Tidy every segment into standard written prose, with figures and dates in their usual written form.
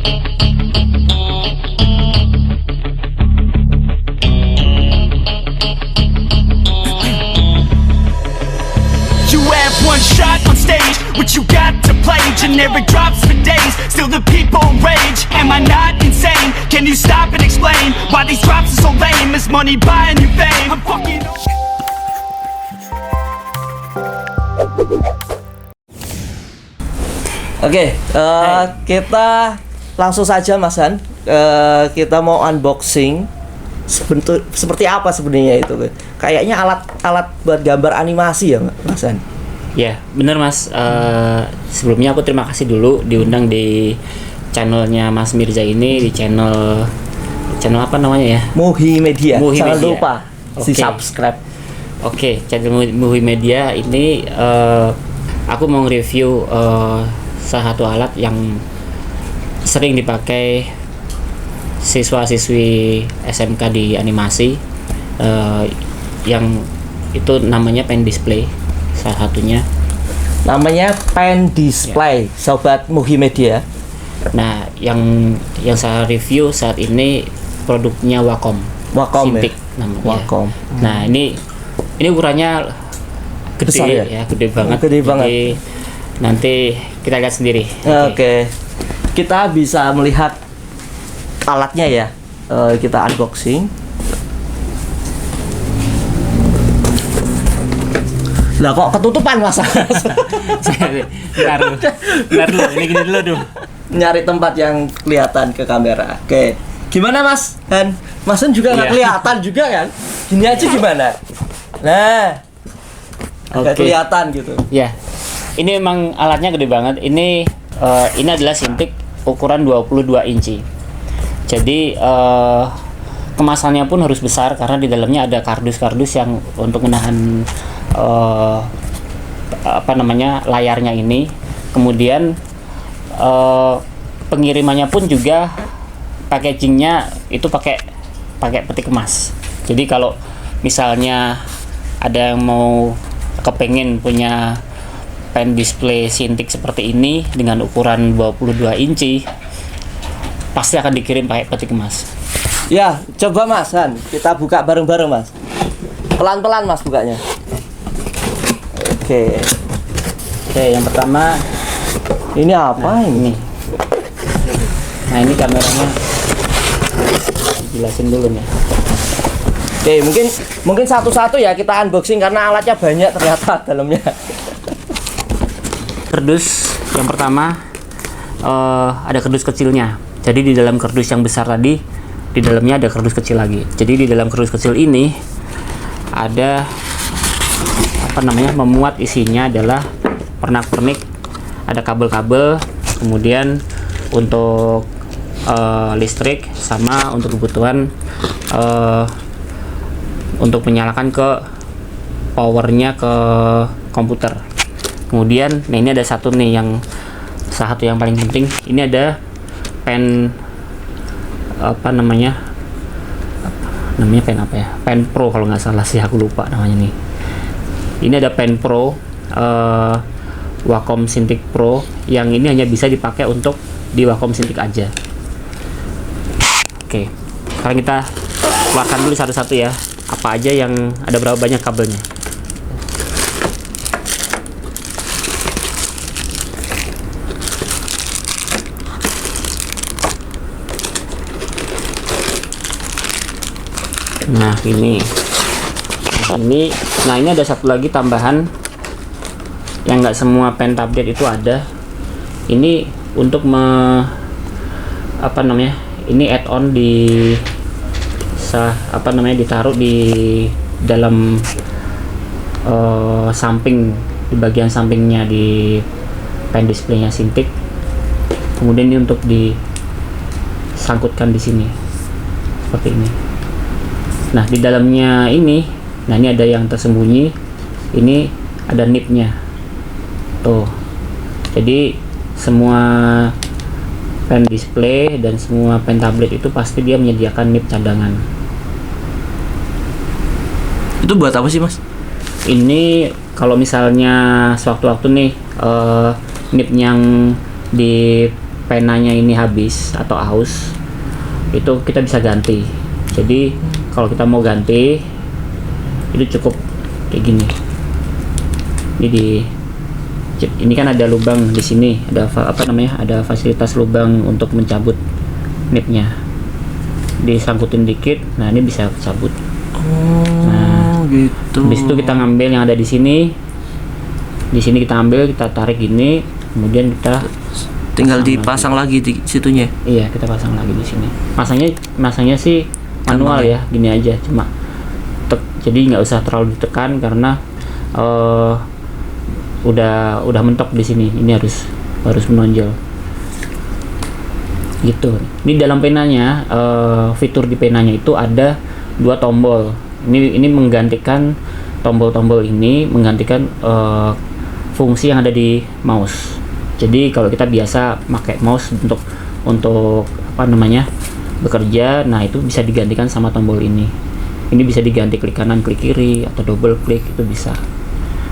You have one shot on stage, what you got to play? Generic drops for days, still the people rage. Am I not insane? Can you stop and explain why these drops are so lame? Is money buying you fame? I'm fucking Oke, kita langsung saja Mas Han. Kita mau unboxing seperti apa sebenarnya itu? Kayaknya alat buat gambar animasi ya, Mas Han? Ya, bener Mas. Sebelumnya aku terima kasih dulu diundang di channelnya Mas Mirza ini, di channel apa namanya ya? Muhi Media. Muhi Jangan Media. lupa di Oke. subscribe. Oke, channel Muhi Media ini aku mau review salah satu alat yang sering dipakai siswa-siswi SMK di animasi, yang itu namanya pen display salah satunya. Namanya pen display, Sobat Muhi Media. Nah, yang saya review saat ini produknya Wacom. Wacom Cintiq ya? namanya. Wacom. Nah, ini ukurannya gede Besar ya? gede banget. Gede banget. Jadi nanti kita lihat sendiri. Oke. Kita bisa melihat alatnya ya. Kita unboxing. Lah kok ketutupan Mas? Bentar dulu, ini gini dulu tuh. Nyari tempat yang kelihatan ke kamera. Oke. Gimana Mas Han? Mas Han juga nggak Iya. kelihatan juga kan? Gini aja gimana? Nah. Agak Oke. kelihatan gitu. Ya, ini memang alatnya gede banget. Ini adalah Cintiq ukuran 22 inci. Jadi kemasannya pun harus besar karena di dalamnya ada kardus-kardus yang untuk menahan layarnya ini. Kemudian pengirimannya pun juga packagingnya itu pakai peti kemas. Jadi kalau misalnya ada yang mau kepengen punya pen display Cintiq seperti ini dengan ukuran 22 inci, pasti akan dikirim pakai peti kemas. Ya, coba Mas Han, kita buka bareng-bareng Mas. Pelan-pelan Mas bukanya. Oke. Oke, yang pertama Ini apa ini? Nah, ini kameranya jelasin dulu nih. Oke, mungkin satu-satu ya kita unboxing karena alatnya banyak ternyata dalamnya. Kardus yang pertama ada kardus kecilnya. Jadi di dalam kardus yang besar tadi, di dalamnya ada kardus kecil lagi. Jadi di dalam kardus kecil ini ada memuat isinya adalah pernak-pernik, ada kabel-kabel, kemudian untuk listrik sama untuk kebutuhan untuk menyalakan ke powernya ke komputer. Kemudian, nah ini ada satu nih yang salah satu yang paling penting. Ini ada pen pen apa ya? Pen Pro kalau nggak salah sih, aku lupa namanya nih. Ini ada pen Pro Wacom Cintiq Pro yang ini hanya bisa dipakai untuk di Wacom Cintiq aja. Oke, sekarang kita keluarkan dulu satu-satu ya. Apa aja yang ada, berapa banyak kabelnya. Nah ini ada satu lagi tambahan yang nggak semua pen tablet itu ada. Ini untuk ini add-on ditaruh di dalam samping, di bagian sampingnya di pen displaynya Cintiq. Kemudian ini untuk disangkutkan di sini seperti ini. Nah di dalamnya ini ada yang tersembunyi. Ini ada nipnya tuh. Jadi semua pen display dan semua pen tablet itu pasti dia menyediakan nip cadangan. Itu buat apa sih Mas? Ini kalau misalnya sewaktu-waktu nih nip yang di penanya ini habis atau aus, itu kita bisa ganti. Jadi kalau kita mau ganti itu cukup kayak gini. Ini kan ada lubang di sini, ada ada fasilitas lubang untuk mencabut nipnya. Disangkutin dikit, nah ini bisa cabut. Oh, gitu. Habis itu kita ngambil yang ada di sini. Di sini kita ambil, kita tarik gini, kemudian kita tinggal dipasang lagi di situnya. Iya, kita pasang lagi di sini. Masangnya sih manual ya, gini aja, cuma jadi nggak usah terlalu ditekan karena udah mentok di sini. Ini harus menonjol. Gitu. Ini dalam penanya, fitur di penanya itu ada 2 tombol. Ini menggantikan tombol-tombol ini menggantikan fungsi yang ada di mouse. Jadi kalau kita biasa pakai mouse untuk bekerja, nah itu bisa digantikan sama tombol ini. Ini bisa diganti klik kanan, klik kiri, atau double klik, itu bisa.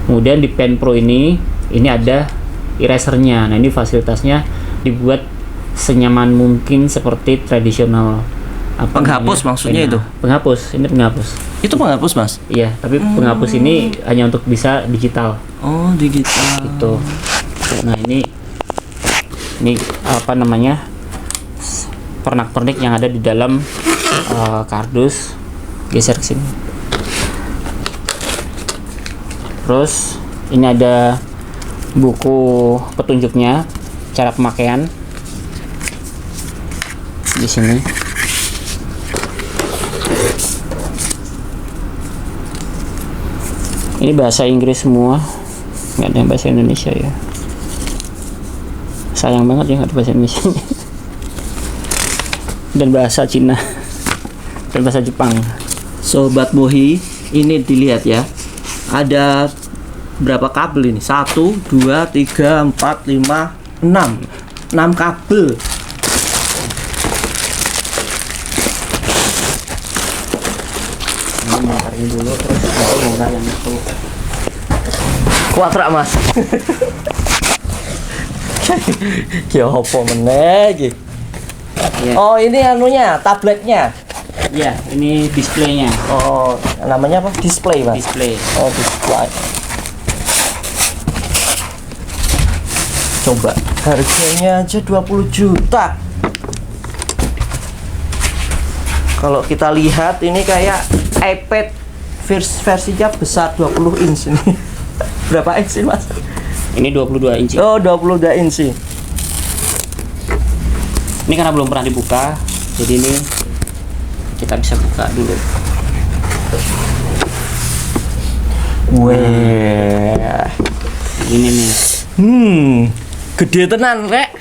Kemudian di Pen Pro ini ada erasernya. Nah ini fasilitasnya dibuat senyaman mungkin seperti tradisional. Penghapus maksudnya itu? Penghapus, ini penghapus. Itu penghapus, Mas? Iya, tapi penghapus ini hanya untuk bisa digital. Oh, digital. Gitu. Nah ini pernak-pernik yang ada di dalam kardus. Geser ke sini. Terus ini ada buku petunjuknya, cara pemakaian di sini. Ini bahasa Inggris semua, nggak ada yang bahasa Indonesia ya. Sayang banget ya nggak ada bahasa Indonesia. Dan bahasa Cina dan bahasa Jepang. Sobat Bohi, ini dilihat ya. Ada berapa kabel ini? 1, 2, 3, 4, 5, 6. 6 kabel. Ini dulu terus mau yang itu. Kuatrak, Mas. Ki opo meneh iki? Ya. Oh, ini anunya, tabletnya. Ya, ini displaynya. Oh, namanya apa? Display, Mas. Display. Oh, display. Coba harganya aja 20 juta. Kalau kita lihat ini kayak iPad versinya besar 20 inch ini. Berapa inch sih, Mas? Ini 22 inci. Oh, 22 inch. Ini karena belum pernah dibuka, jadi ini kita bisa buka dulu. Wah. Ini nih. Gede tenan, Rek.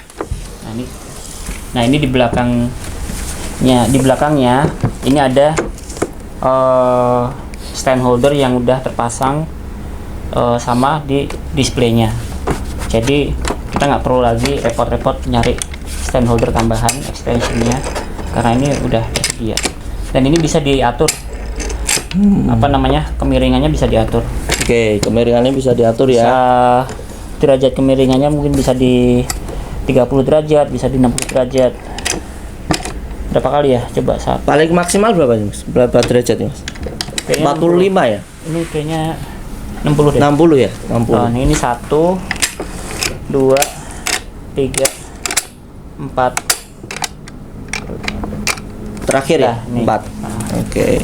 Nah ini di belakangnya ini ada stand holder yang udah terpasang sama di displaynya. Jadi kita nggak perlu lagi repot-repot nyari stand holder tambahan extensionnya karena ini udah tersedia. Dan ini bisa diatur kemiringannya bisa diatur. Oke, kemiringannya bisa diatur ya. Derajat kemiringannya mungkin bisa di 30 derajat, bisa di 60 derajat. Berapa kali ya? Coba saat. Paling maksimal berapa nih, Mas? Berapa derajat nih, Mas? Kayaknya 45 ya? Ini kayaknya 60 deh. 60 ya? 60. Oh, ini 1 2 3 4. Terakhir ya? Nih. 4. Oke.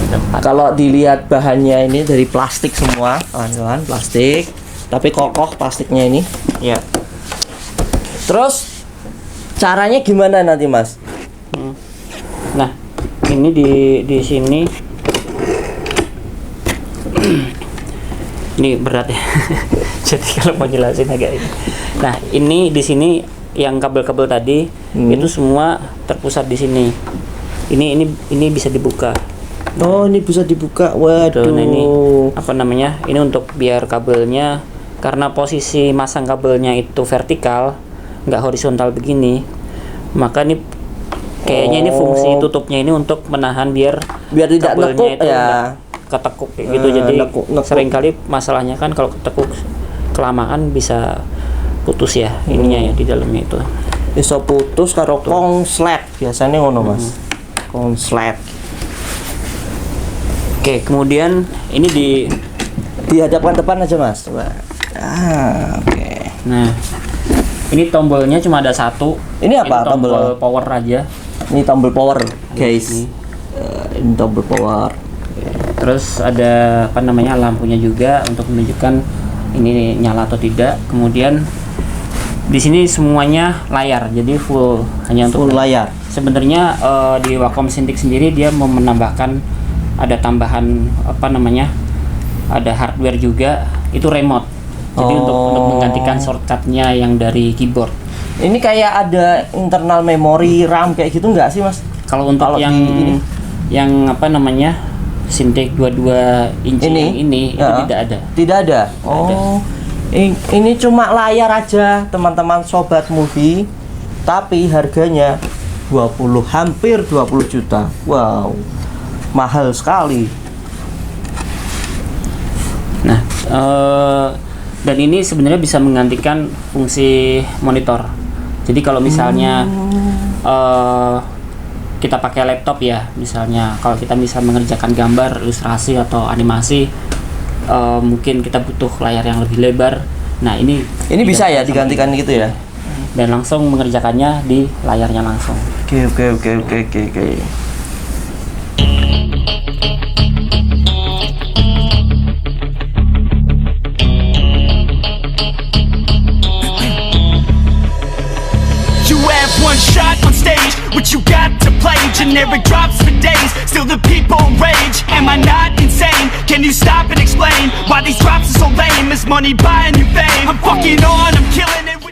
Ada 4. Kalau dilihat bahannya ini dari plastik semua, kawan-kawan, plastik. Tapi kokoh plastiknya ini. Ya. Terus caranya gimana nanti, Mas? Nah, ini di sini ini berat ya. Jadi kalau mau jelasin agak ini. Nah, ini di sini yang kabel-kabel tadi itu semua terpusat di sini. Ini bisa dibuka. Oh, ini bisa dibuka. Waduh. Nah, ini Ini untuk biar kabelnya, karena posisi masang kabelnya itu vertikal, nggak horizontal begini. Maka ini kayaknya ini fungsi tutupnya ini untuk menahan biar tidak kabelnya nekuk itu ya. nggak ketekuk kayak gitu. Jadi nekuk. seringkali masalahnya kan kalau ketekuk kelamaan bisa putus ya ininya ya di dalamnya itu. Iso putus karo konslet biasanya ngono Mas. Konslet. Oke, kemudian ini Dihadapkan depan aja Mas. Coba. Oke. nah ini tombolnya cuma ada satu. Ini apa Ini tombol tombol? power aja. Ini tombol power, guys. Ini. Ini tombol power. Terus ada apa namanya lampunya juga untuk menunjukkan ini nyala atau tidak. Kemudian di sini semuanya layar, jadi full hanya untuk Full layar. Sebenarnya di Wacom Cintiq sendiri dia mau menambahkan ada tambahan apa namanya, ada hardware juga, itu remote. Jadi untuk menggantikan shortcutnya yang dari keyboard. Ini kayak ada internal memory RAM kayak gitu nggak sih Mas? Kalau untuk Kalau yang di ini? yang apa namanya Cintiq 22 inci Ini? yang ini itu Ya. tidak ada. Tidak ada. Oh. Ini cuma layar aja teman-teman sobat movie. Tapi harganya hampir 20 juta. Wow. Mahal sekali. Nah, dan ini sebenarnya bisa menggantikan fungsi monitor. Jadi kalau misalnya kita pakai laptop ya, misalnya kalau kita bisa mengerjakan gambar, ilustrasi atau animasi, mungkin kita butuh layar yang lebih lebar. Nah ini bisa ya digantikan gitu ya. Dan langsung mengerjakannya di layarnya langsung. Oke. You have one shot on stage, what you got to play? Generic drops for days, still the people rage. Am I not insane? Can you stop and explain why these drops are so lame? Is money buying you fame? I'm fucking on, I'm killing it.